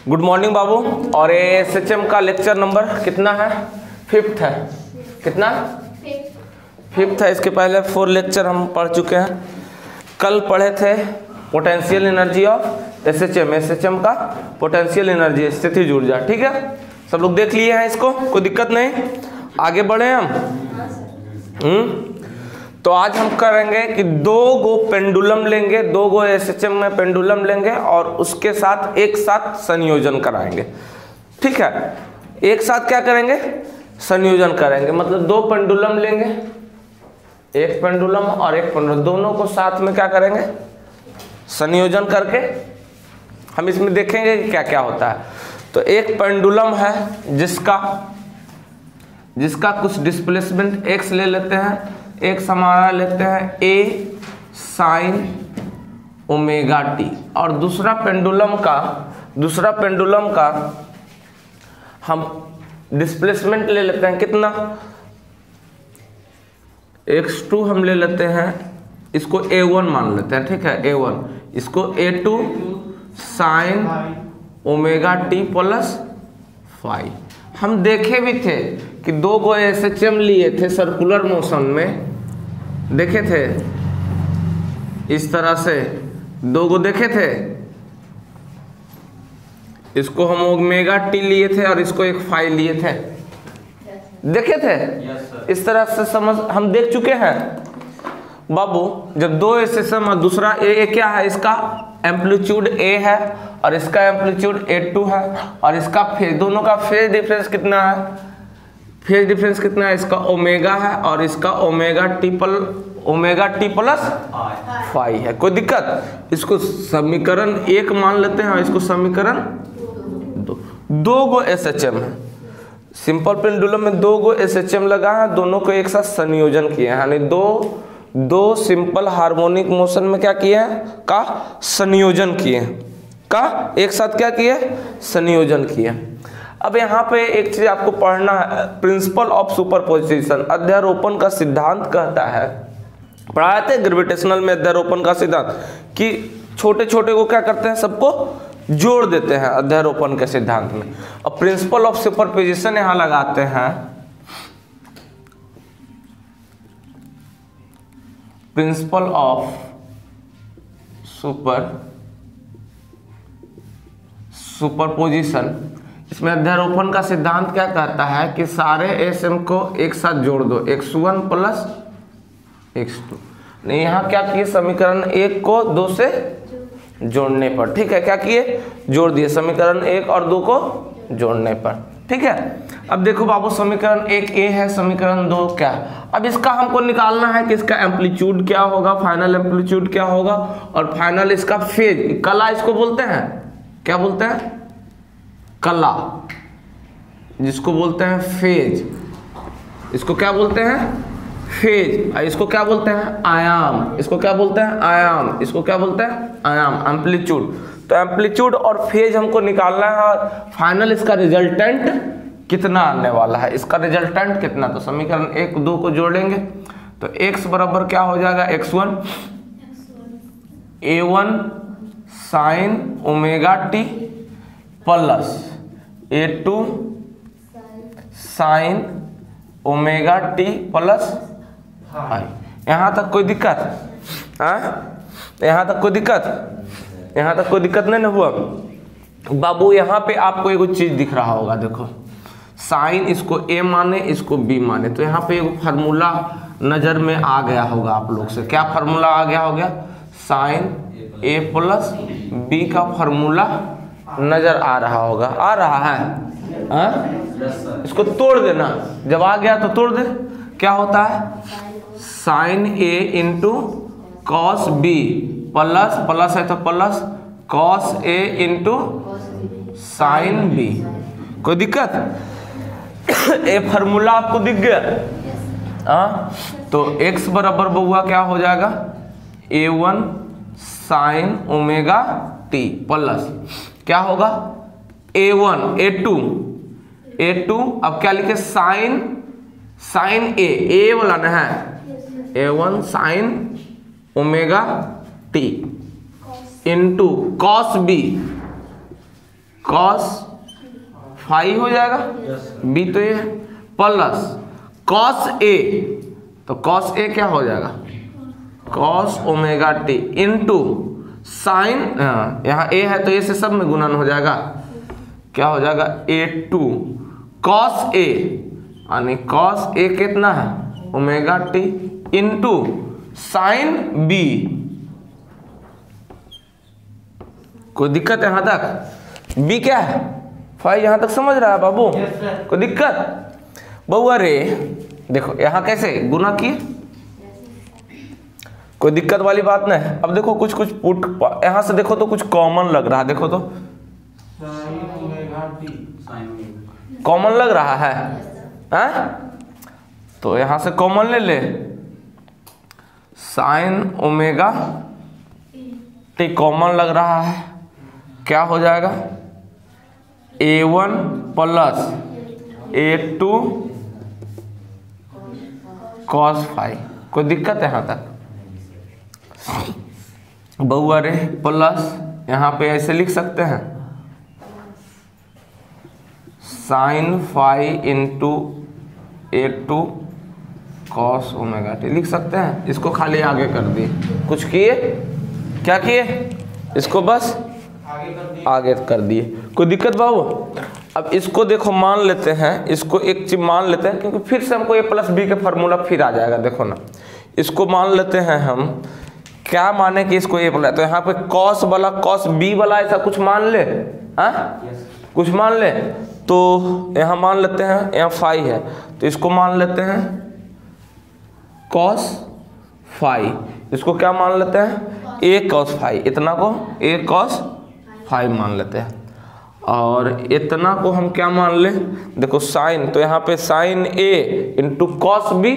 Good morning बाबू। और ये SHM का लेक्चर नंबर कितना है? 5th है। कितना? 5th है। इसके पहले 4 लेक्चर हम पढ़ चुके हैं। कल पढ़े थे पोटेंशियल एनर्जी ऑफ SHM का पोटेंशियल एनर्जी स्थितिज ऊर्जा। ठीक है, सब लोग देख लिए हैं इसको, कोई दिक्कत नहीं। आगे बढ़े हम। तो आज हम करेंगे कि 2 गो पेंडुलम लेंगे, 2 गो SHM में पेंडुलम लेंगे और उसके साथ एक साथ संयोजन कराएंगे। ठीक है, एक साथ क्या करेंगे? संयोजन करेंगे। मतलब 2 पेंडुलम लेंगे, एक पेंडुलम और एक पेंडुलम, दोनों को साथ में क्या करेंगे? संयोजन करके हम इसमें देखेंगे कि क्या क्या होता है। तो एक पेंडुलम है जिसका कुछ डिस्प्लेसमेंट x ले लेते हैं, x हमारा लेते हैं a sin ओमेगा t, और दूसरा पेंडुलम का हम डिस्प्लेसमेंट ले लेते हैं कितना? x2 हम ले लेते हैं, इसको a1 मान लेते हैं। ठीक है, a1, इसको a2 sin omega t plus phi. हम देखे भी थे कि 2 गो SHM लिए थे सर्कुलर मोशन में, देखे थे इस तरह से 2 गो देखे थे। इसको हम ओमेगा t लिए थे और इसको एक फाई लिए थे, देखे थे। इस तरह से समझ हम देख चुके हैं बाबू। जब 2 SHM और दूसरा a क्या है, इसका एम्पलीट्यूड a है और इसका एम्पलीट्यूड a2 है, और इसका फेज, दोनों का फेज डिफरेंस कितना है? फेज डिफरेंस कितना है? इसका ओमेगा है और इसका ओमेगा टी प्लस फाई है। कोई दिक्कत? इसको समीकरण 1 मान लेते हैं और इसको समीकरण 2 गो SHM है। सिंपल पेंडुलम में 2 गो SHM लगा है, दोनों को एक साथ संयोजन किए हैं, यानी दो सिंपल हार्मोनिक मोशन में क्या किए हैं? का संयोजन किए हैं, का एक साथ क्या किए? संयोजन किए। अब यहाँ पे एक चीज आपको पढ़ना है, प्रिंसिपल ऑफ सुपरपोजिशन, अध्यारोपण का सिद्धांत कहता है। पढ़ाए थे ग्रेविटेशनल में अध्यारोपण का सिद्धांत कि छोटे छोटे को क्या करते हैं? सबको जोड़ देते हैं अध्यारोपण के सिद्धांत में। और प्रिंसिपल ऑफ सुपरपोजिशन यहाँ लगाते हैं, प्रिंसिपल ऑफ सुपरपोजिशन। इसमें अध्यारोपण का सिद्धांत क्या कहता है कि सारे SHM को एक साथ जोड़ दो, x1 प्लस x2। नहीं, यहाँ क्या किए? समीकरण 1 को 2 से जोड़ने पर। ठीक है, क्या किए? जोड़ दिए समीकरण 1 और 2 को जोड़ने पर। ठीक है, अब देखो बाबू, समीकरण 1 a है, समीकरण 2 क्या है? अब इसका हमको निकालना है कि इसका एम्पलीट्यूड क्या होगा, फाइनल एम्पलीट्यूड क्या होगा, और फाइनल इसका फेज, कला इसको बोलते हैं। क्या बोलते हैं? कला, जिसको बोलते हैं फेज। इसको क्या बोलते हैं? फेज। इसको क्या बोलते हैं? आयाम। इसको क्या बोलते हैं? आयाम। इसको क्या बोलते हैं? आयाम, एम्पलीट्यूड। तो एम्पलीट्यूड और फेज हमको निकालना है, और फाइनल इसका रिजल्टेंट कितना आने वाला है, इसका रिजल्टेंट कितना। तो समीकरण 1 2 को जोड़ेंगे तो x बराबर क्या हो जाएगा? x1 a1 sin omega t plus a2 sin omega t plus phi. यहाँ तक कोई दिक्कत? यहाँ तक कोई दिक्कत नहीं ना हुआ बाबू? यहाँ पे आपको एक चीज दिख रहा होगा, देखो साइन, इसको a माने, इसको b माने। तो यहाँ पे एक फार्मूला नजर में आ गया होगा आप लोग से। क्या फार्मूला आ गया होगा? साइन a प्लस b का फार्मूला नजर आ रहा होगा। आ रहा है? इसको तोड़ देना, जब आ गया तो तोड़ दे। क्या होता है? Sine a into cos b plus है तो plus cos a into sine b। कोई दिक्कत? ये फार्मूला आपको दिख गया? तो x बराबर बउआ क्या हो जाएगा? a1 sine omega t plus क्या होगा? a1 a2 अब क्या लिखे? साइन a वाला ना है, a1 sine omega t into cos b cos phi हो जाएगा, बी तो ये है, प्लस कॉस ए, तो कॉस ए क्या हो जाएगा, cos omega T into sign, यहाँ ए है तो ए से सब में गुणन हो जाएगा, क्या हो जाएगा A2 कॉस ए, यानी कॉस ए कितना है omega T into sine B. कोई दिक्कत है यहाँ तक? बी क्या है फाई, यहाँ तक समझ रहा है बाबू? कोई दिक्कत? बउआ रे देखो यहाँ कैसे गुना किए, कोई दिक्कत वाली बात नहीं। अब देखो कुछ कुछ पुट यहाँ से देखो तो कुछ कॉमन लग रहा है, देखो तो कॉमन लग रहा है, तो यहाँ से कॉमन ले ले, साइन ओमेगा टी कॉमन लग रहा है, क्या हो जाएगा A1 plus A2 cos phi. कोई दिक्कत है यहाँ तक? बउआ रे प्लस यहाँ पे ऐसे लिख सकते हैं sine phi into A2 cos omega T लिख सकते हैं। इसको खाली आगे कर दिए, कुछ किए, क्या किए, इसको बस आगे कर दिए। कोई दिक्कत बाबू? अब इसको देखो मान लेते हैं, इसको एक चीज मान लेते हैं क्योंकि फिर से हमको ए प्लस बी का फार्मूला फिर आ जाएगा। देखो ना, इसको मान लेते हैं हम, क्या माने कि इसको ए प्लस, तो यहाँ पे कॉस वाला कॉस बी वाला ऐसा कुछ मान ले, कुछ मान ले, तो यहाँ मान लेते हैं यहाँ फाई है तो इसको मान लेते हैं कॉस फाई, इसको क्या मान लेते हैं ए कॉस फाई, इतना को ए कॉस फाई मान लेते हैं, और इतना को हम क्या मान ले, देखो साइन, तो यहाँ पे sine A into cos B,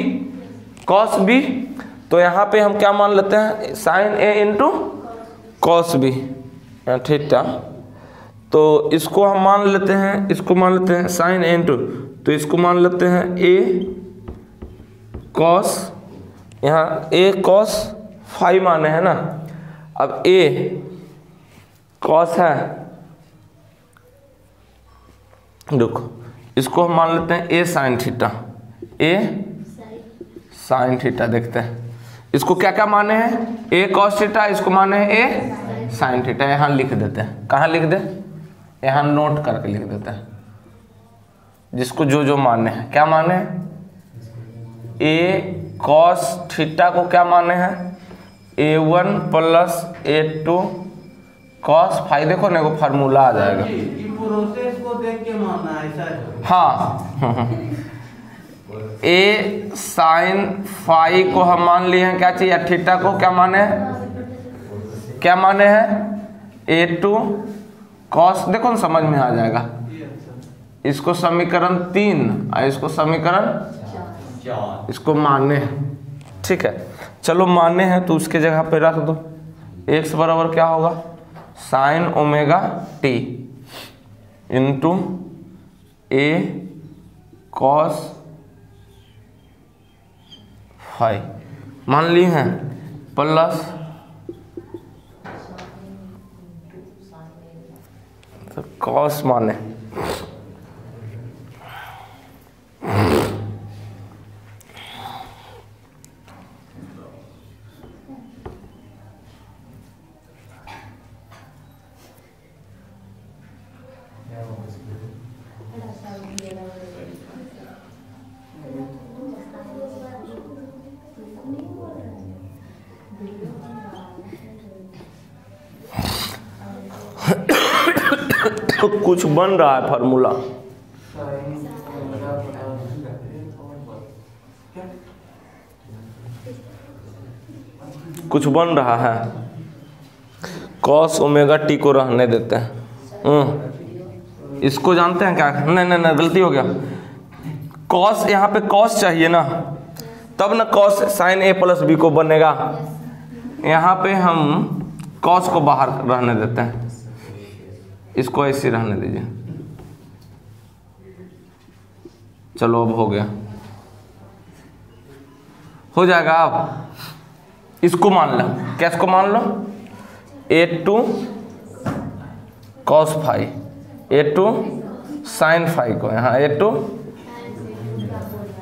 cos B, तो यहाँ पे हम क्या मान लेते हैं sine A into cos B theta, तो इसको हम मान लेते हैं, इसको मान लेते हैं साइन ए इंटू, तो इसको मान लेते हैं ए कॉस, यहाँ ए कॉस फाई माने है ना, अब ए कॉस है, देखो इसको हम मान लेते हैं ए साइन थीटा, ए साइन थीटा, देखते हैं इसको क्या क्या माने हैं, ए कॉस थीटा, इसको माने हैं ए साइन थीटा, यहाँ लिख देते हैं, कहाँ लिख दे, यहाँ नोट करके लिख देते हैं, जिसको जो जो माने हैं, क्या माने हैं, ए कॉस थीटा को क्या माने हैं A1 plus A2 cos phi, देखो ना वो फार्मूला आ जाएगा, प्रोसेस को देख के मानना है ऐसा है। हाँ ए साइन फाई को हम मान लिए हैं, क्या चाहिए थीटा को क्या माने हैं, क्या माने हैं A2 कॉस, देखो ना समझ में आ जाएगा, इसको समीकरण 3 और इसको समीकरण 4, इसको माने हैं, ठीक है। चलो माने हैं तो उसके जगह पे रख दो, x बराबर क्या होगा साइन ओमेगा टी इंटू ए कॉस फाई मान ली हैं, प्लस तो कॉस माने, कुछ बन रहा है फार्मूला, कुछ बन रहा है, कॉस ओमेगा टी को रहने देते हैं, इसको जानते हैं क्या, नहीं गलती हो गया, कॉस यहाँ पे कॉस चाहिए ना, तब ना कॉस साइन ए प्लस बी को बनेगा, यहाँ पे हम कॉस को बाहर रहने देते हैं, इसको ऐसे रहने दीजिए, चलो अब हो गया, हो जाएगा। अब इसको मान लो, क्या इसको मान लो A2 cos phi A2 sine phi को यहाँ A2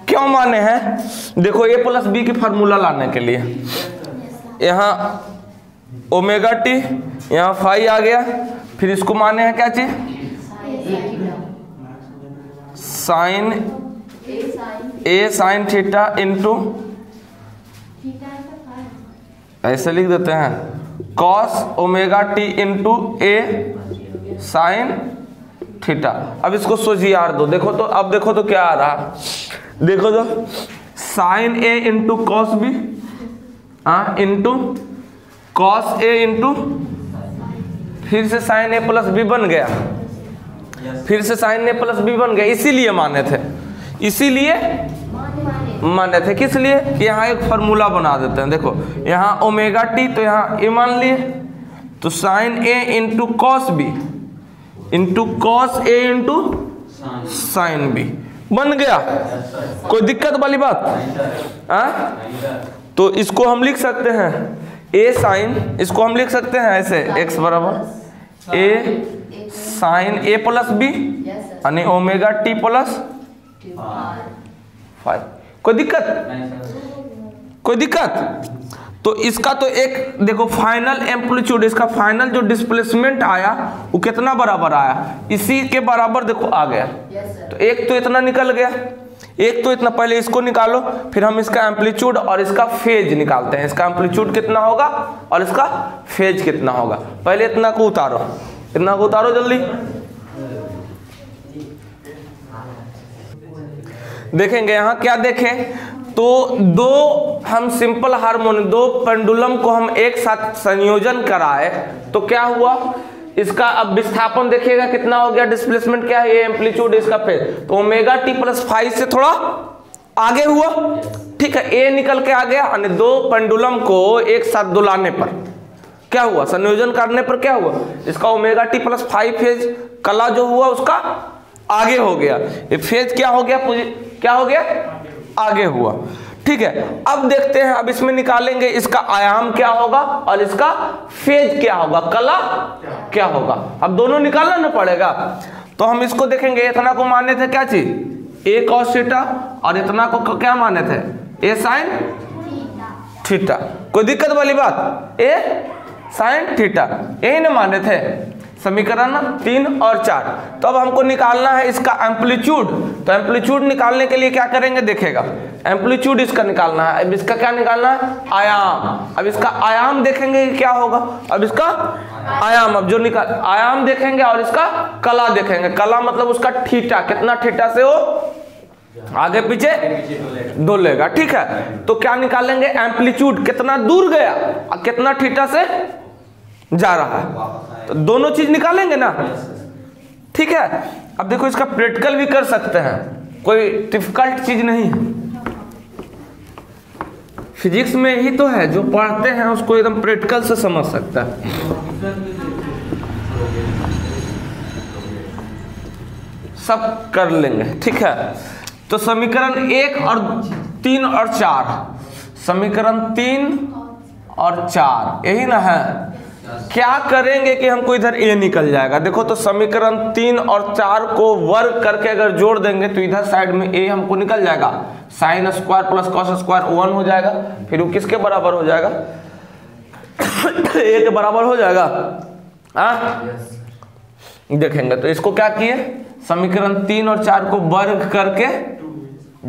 क्यों माने हैं? देखो A प्लस बी की फार्मूला लाने के लिए यहाँ ओमेगा टी, यहाँ फाई आ गया, फिर इसको माने हैं क्या चीज? Sine A sine theta into, ऐसे लिख देते हैं cos omega T into A sine theta. अब इसको सोचिए दो, देखो तो, अब देखो तो क्या आ रहा, देखो तो sine A into cos B into cos A into फिर से साइन ए प्लस बी बन गया, फिर से साइन ए प्लस बी बन गया। इसीलिए माने थे, इसीलिए माने थे, किस लिए कि यहाँ एक फार्मूला बना देते हैं। देखो यहाँ ओमेगा टी तो यहाँ ए मान लिए, तो sine A into cos B into cos A into sine B बन गया। कोई दिक्कत वाली बात? तो इसको हम लिख सकते हैं ए साइन, इसको हम लिख सकते हैं ऐसे x बराबर ए साइन ए प्लस बी यानी ओमेगा टी प्लस फाइव। कोई दिक्कत? कोई दिक्कत? तो इसका तो एक देखो फाइनल एम्पलीट्यूड, इसका फाइनल जो डिस्प्लेसमेंट आया वो कितना बराबर आया, इसी के बराबर देखो आ गया। तो एक तो इतना निकल गया, एक तो इतना, पहले इसको निकालो, फिर हम इसका एम्पलीट्यूड और इसका फेज निकालते हैं। इसका एम्पलीट्यूड कितना होगा और इसका फेज कितना होगा। पहले इतना को उतारो, इतना को उतारो जल्दी। देखेंगे यहाँ क्या देखें, तो दो हम सिंपल हार्मोनिक, दो पेंडुलम को हम एक साथ संयोजन कराए तो क्या हुआ, इसका अब विस्थापन देखिएगा कितना हो गया, डिस्प्लेसमेंट क्या है, ये एम्पलीट्यूड इसका फेज, तो ओमेगा टी प्लस फाइव से थोड़ा आगे हुआ। ठीक है, ए निकल के आ गया, यानी दो पेंडुलम को एक साथ दुलाने पर क्या हुआ, संयोजन करने पर क्या हुआ, इसका omega T plus five phase कला जो हुआ उसका आगे हो गया, ये फेज क्या हो गया, क्या हो गया, आगे हुआ। ठीक है, अब देखते हैं, अब इसमें निकालेंगे इसका आयाम क्या होगा और इसका फेज क्या होगा, कला क्या होगा। अब दोनों निकालना ना पड़ेगा, तो हम इसको देखेंगे। इतना को माने थे क्या चीज, ए कॉस थीटा, और इतना को क्या माने थे, ए साइन थीटा। कोई दिक्कत वाली बात, ए साइन थीटा यही ना माने थे, समीकरण 3 और 4। तो अब हमको निकालना है इसका एम्पलीट्यूड, तो एम्पलीट्यूड निकालने के लिए क्या करेंगे, देखेगा एम्पलीट्यूड इसका निकालना है। अब इसका क्या निकालना है, आयाम। अब इसका आयाम देखेंगे क्या होगा, अब इसका आयाम, अब जो निकाल आयाम देखेंगे और इसका कला देखेंगे। कला मतलब उसका थीटा, कितना थीटा से वो आगे पीछे डोलेगा। ठीक है, तो क्या निकालेंगे, एम्पलीट्यूड कितना दूर गया और कितना थीटा से जा रहा है, तो दोनों चीज निकालेंगे ना। ठीक है, अब देखो इसका प्रैक्टिकल भी कर सकते हैं, कोई डिफिकल्ट चीज नहीं है। फिजिक्स में ही तो है, जो पढ़ते हैं उसको एकदम प्रैक्टिकल से समझ सकता है। सब कर लेंगे। ठीक है, तो समीकरण 1 और 3 और 4, समीकरण 3 और 4 यही ना है। क्या करेंगे कि हमको इधर ए निकल जाएगा। देखो तो समीकरण 3 और 4 को वर्ग करके अगर जोड़ देंगे तो इधर साइड में ए हमको निकल जाएगा, sign square plus cos square 1 हो जाएगा। फिर वो किसके बराबर हो जाएगा, ए के बराबर हो जाएगा। देखेंगे तो इसको क्या किए, समीकरण 3 और 4 को वर्ग करके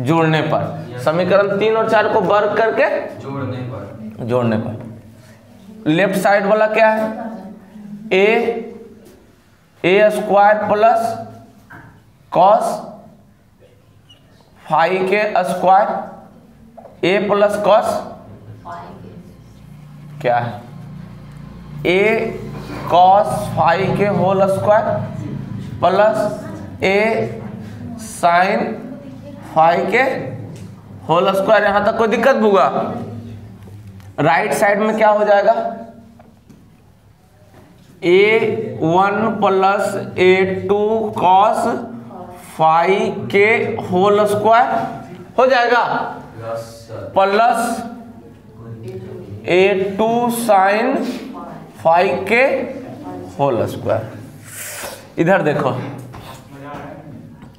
जोड़ने पर, समीकरण 3 और 4 को वर्ग करके जोड़ने पर लेफ्ट साइड वाला क्या है, ए स्क्वायर प्लस कॉस फाइव के स्क्वायर, ए प्लस कॉस क्या है, ए कॉस फाइव के होल स्क्वायर प्लस ए साइन फाइव के होल स्क्वायर। यहां तक कोई दिक्कत होगा। राइट साइड में क्या हो जाएगा, a1 plus a2 cos five के होल स्क्वायर हो जाएगा, प्लस a2 साइन फाइव के होल स्क्वायर। इधर देखो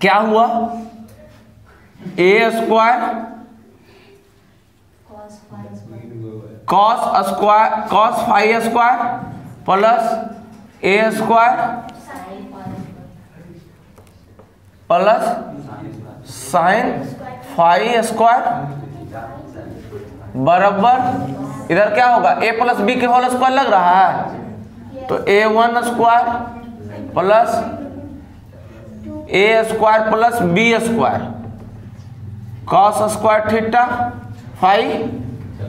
क्या हुआ, A square cos phi square plus A square plus sine phi square बराबर इधर क्या होगा, ए प्लस बी के होल स्क्वायर लग रहा है, तो A one square plus A square plus B square cos square theta phi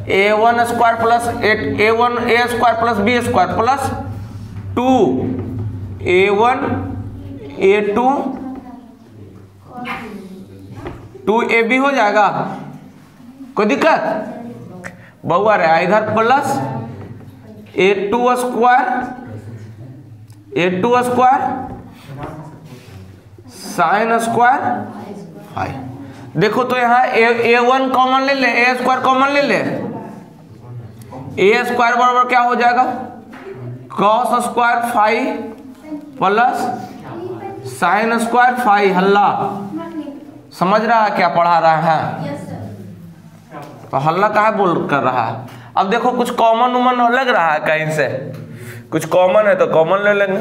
A one square plus A one A square plus B square plus 2a1 a2 2ab हो जाएगा, कोई दिक्कत बहुआ रहा इधर plus a2 square sine square phi. देखो तो यहाँ a1 कॉमन ले ले, ए स्क्वायर कॉमन ले ले, ए स्क्वायर बराबर क्या हो जाएगा, cos square phi plus sine square phi. हल्ला समझ रहा है क्या पढ़ा रहा है? तो हल्ला काहे बोल कर रहा है? अब देखो कुछ कॉमन उमन लग रहा है कहीं से, कुछ कॉमन है तो कॉमन ले लेंगे।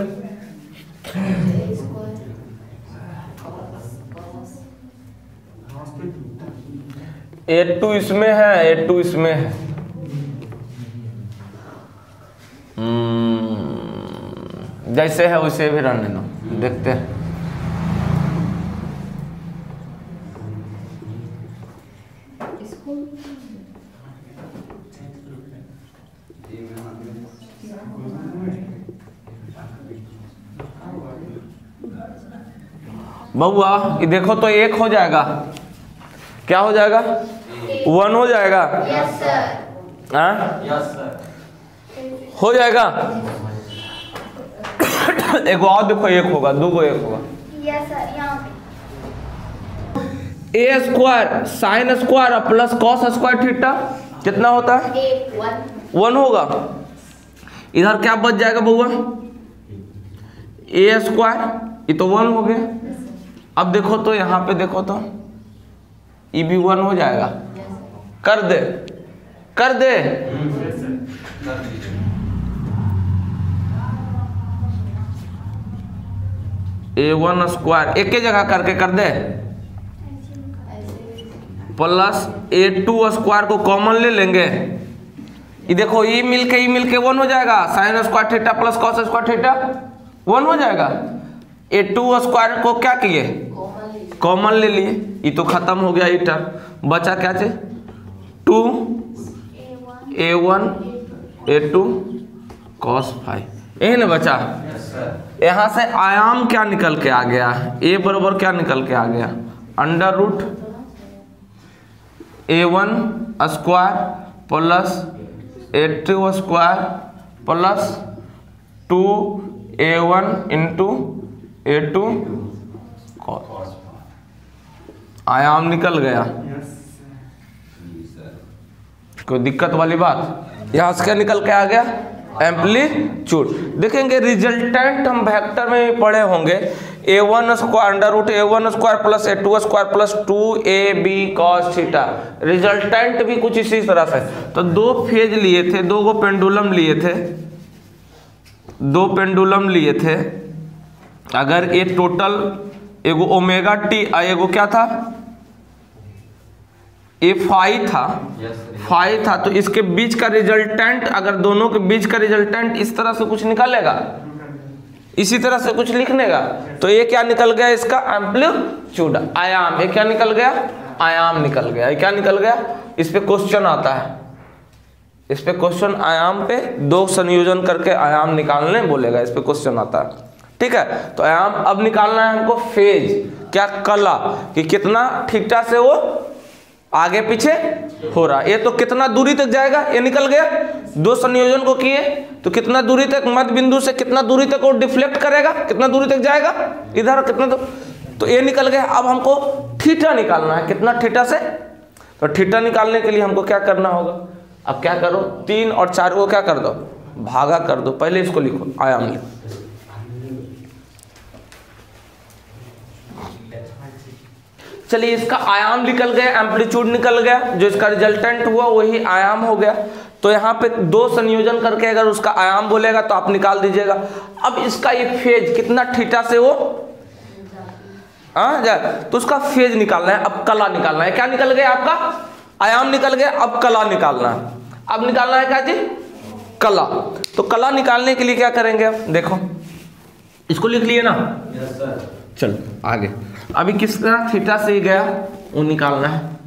A2 इसमें है, A2 इसमें है, जैसे है वैसे भी रहने दो, देखते हैं। बउआ ये देखो तो एक हो जाएगा, क्या हो जाएगा, 1 हो जाएगा। Yes sir. हाँ यस सर। हो जाएगा। एक और देखो, एक होगा, दो को एक होगा। Yes sir. यहाँ पे A square sine square plus cos square theta कितना होता है, 1 होगा। इधर क्या बच जाएगा बउआ, ए स्क्वायर, ये तो 1 हो गया। अब देखो तो यहाँ पे देखो तो ये भी 1 हो जाएगा। कर दे कर दे, A1 स्क्वायर एक ही जगह करके कर दे, प्लस A2 स्क्वायर को कॉमन ले लेंगे। ये देखो ये मिलके 1 हो जाएगा, sine square theta plus cos square theta 1 हो जाएगा। A2 स्क्वायर को क्या किए, कॉमन ले लिए, ये तो खत्म हो गया। ये टर्म बचा क्या चाहिए, 2a1 a2 cos फाई, यही ना बचा। यहाँ से आयाम क्या निकल के आ गया, a बराबर क्या निकल के आ गया, under root a1 square plus a2 square plus 2a1 into a2 cos। आयाम निकल गया, कोई दिक्कत वाली बात? यहां से क्या निकल के आ गया, एम्पलीट्यूड। देखेंगे रिजल्टेंट हम वेक्टर में भी पढ़े होंगे, a1 square under root a1 square plus a2 square plus 2ab cos theta. Resultant भी कुछ इसी तरह से। तो दो फेज लिए थे, दो गो पेंडुलम लिए थे, दो पेंडुलम लिए थे। अगर ये टोटल एगो ओमेगा टी, एगो क्या था, ये फाई था, तो इसके बीच का रिजल्टेंट, अगर दोनों के बीच का रिजल्टेंट इस तरह से कुछ निकलेगा, इसी तरह से कुछ लिखने का, तो ये क्या निकल गया, इसका एम्पलीट्यूड, आयाम। ये क्या निकल गया, आयाम निकल गया। ये क्या निकल गया, इस पे क्वेश्चन आता है, इस पे क्वेश्चन आयाम पे दो संयोजन करके आयाम निकालने बोलेगा, इस पे क्वेश्चन आता है। ठीक है, तो आयाम अब निकालना है हमको फेज, क्या कला, कि कितना थीटा से वो आगे पीछे हो रहा। ये तो कितना दूरी तक जाएगा, ये निकल गया। दो संयोजन को किए तो कितना दूरी तक, मध्य बिंदु से कितना दूरी तक वो डिफ्लेक्ट करेगा, कितना दूरी तक जाएगा, इधर कितना तो ये निकल गया। अब हमको थीटा निकालना है, कितना थीटा से। तो थीटा निकालने के लिए हमको क्या करना होगा, अब क्या करो, 3 और 4 को क्या कर दो, भागा कर दो। पहले इसको लिखो, आयाम लिखो, चलिए इसका आयाम निकल गया, एम्पलीट्यूड निकल गया, जो इसका रिजल्टेंट हुआ वही आयाम हो गया। तो यहाँ पे दो संयोजन करके अगर उसका आयाम बोलेगा तो आप निकाल दीजिएगा। अब इसका ये फेज कितना थीटा से वो जाए, तो उसका फेज निकालना है। अब कला निकालना है। क्या निकल गया आपका? आयाम निकल गया, अब कला निकालना है। अब निकालना है क्या जी? कला। तो कला निकालने के लिए क्या करेंगे? देखो इसको लिख लिए ना। Yes sir. चलो आगे। अभी किस तरह थीटा से गया वो निकालना है।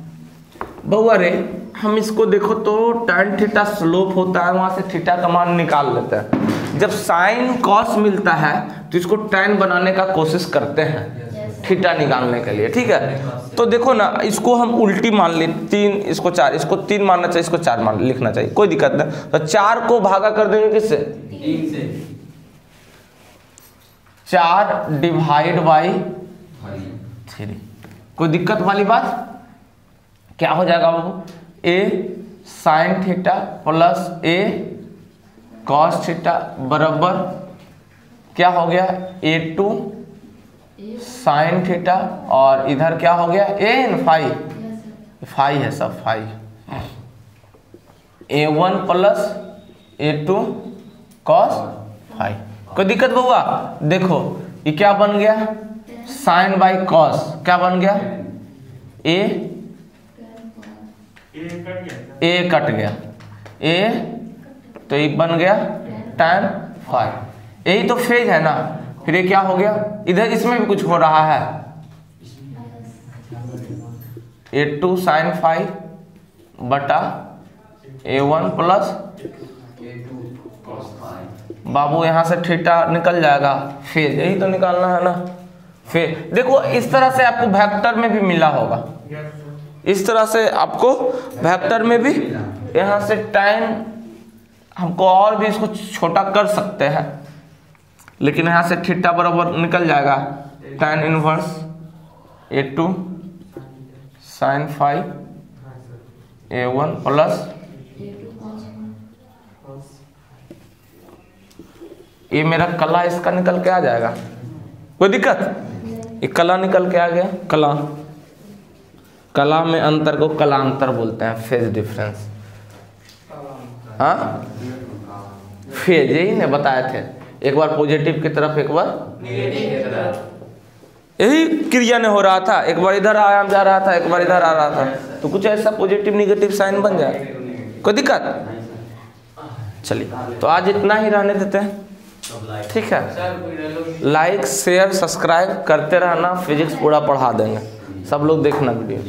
बहुआ रे हम इसको देखो तो tan थीटा स्लोप होता है, वहां से थीटा का मान निकाल लेते हैं। जब साइन कॉस मिलता है तो इसको tan बनाने का कोशिश करते हैं थीटा निकालने के लिए, ठीक है। तो देखो ना, इसको हम उल्टी मान ले, 3 इसको 4, इसको 3 मानना चाहिए, इसको 4 मान लिखना चाहिए, कोई दिक्कत नहीं। तो 4 को भागा कर देंगे किससे? 3 से। 4 डिवाइड बाई 3। कोई दिक्कत वाली बात? क्या हो जाएगा बाबू? ए साइन थीटा प्लस ए कॉस थीटा बराबर क्या हो गया? A2 साइन थीटा, और इधर क्या हो गया? ए इन फाई है सब, phi. A1 plus A2 cos phi. कोई दिक्कत बउआ? देखो ये क्या बन गया? साइन बाई कॉस क्या बन गया? ए कट गया, ए तो ये बन गया tan फाई। यही तो फेज है ना। फिर ये क्या हो गया? इधर इसमें भी कुछ हो रहा है। A2 साइन फाई बटा A1 प्लस बाबू यहाँ से थीटा निकल जाएगा, फेज यही तो निकालना है ना। फिर देखो इस तरह से आपको वेक्टर में भी मिला होगा, इस तरह से आपको वेक्टर में भी यहाँ से tan हमको और भी इसको छोटा कर सकते हैं, लेकिन यहाँ से थीटा बराबर निकल जाएगा tan inverse A2 sine phi A1 plus ये मेरा कला इसका निकल के आ जाएगा। कोई दिक्कत? ये कला निकल के आ गया। कला में अंतर को कलांतर बोलते हैं, फेज डिफरेंस। हाँ फेज यही ने बताए थे, एक बार पॉजिटिव की तरफ एक बार नेगेटिव की तरफ। यही क्रिया ने हो रहा था, एक बार इधर आयाम जा रहा था, एक बार इधर आ रहा था, तो कुछ ऐसा पॉजिटिव निगेटिव साइन बन जाए। कोई दिक्कत? चलिए तो आज इतना ही रहने देते हैं, ठीक है। लाइक शेयर सब्सक्राइब करते रहना, फिजिक्स पूरा पढ़ा देंगे, सब लोग देखना वीडियो।